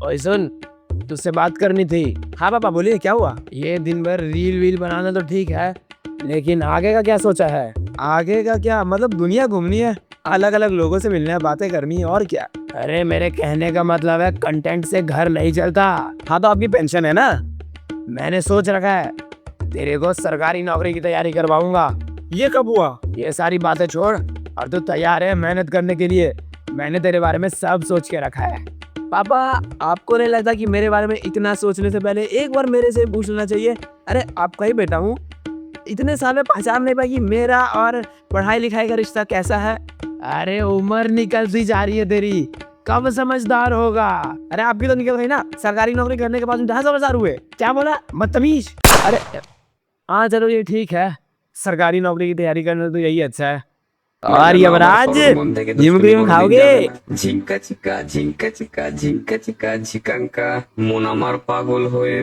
ओए सुन, तुझसे बात करनी थी। हाँ पापा बोलिए, क्या हुआ? ये दिन भर रील वील बनाना तो ठीक है, लेकिन आगे का क्या सोचा है? आगे का क्या मतलब, दुनिया घूमनी है, अलग अलग लोगों से मिलना है, बातें करनी है, और क्या। अरे मेरे कहने का मतलब है कंटेंट से घर नहीं चलता। हाँ तो आपकी पेंशन है ना। मैंने सोच रखा है तेरे को सरकारी नौकरी की तैयारी करवाऊंगा। ये कब हुआ? ये सारी बातें छोड़ और तू तैयार है मेहनत करने के लिए। मैंने तेरे बारे में सब सोच के रखा है। पापा आपको नहीं लगता कि मेरे बारे में इतना सोचने से पहले एक बार मेरे से पूछ लेना चाहिए? अरे आपका ही बेटा हूँ, इतने साल में पहचान नहीं पाई कि मेरा और पढ़ाई लिखाई का रिश्ता कैसा है। अरे उम्र निकलती जा रही है तेरी, कब समझदार होगा? अरे आपकी तो निकल गई ना, सरकारी नौकरी करने के बाद जहाँ समझदार हुए। क्या बोला, बदतमीज? अरे हाँ चलो ये ठीक है, सरकारी नौकरी की तैयारी करना तो यही अच्छा है। और यमराज जिम क्रीम खाओगे? ঝিঙ্কা চিকা ঝিঙ্কা চিকা ঝিঙ্কা চিকা ঝিকাঙ্কা মন আমার পাগল হয়ে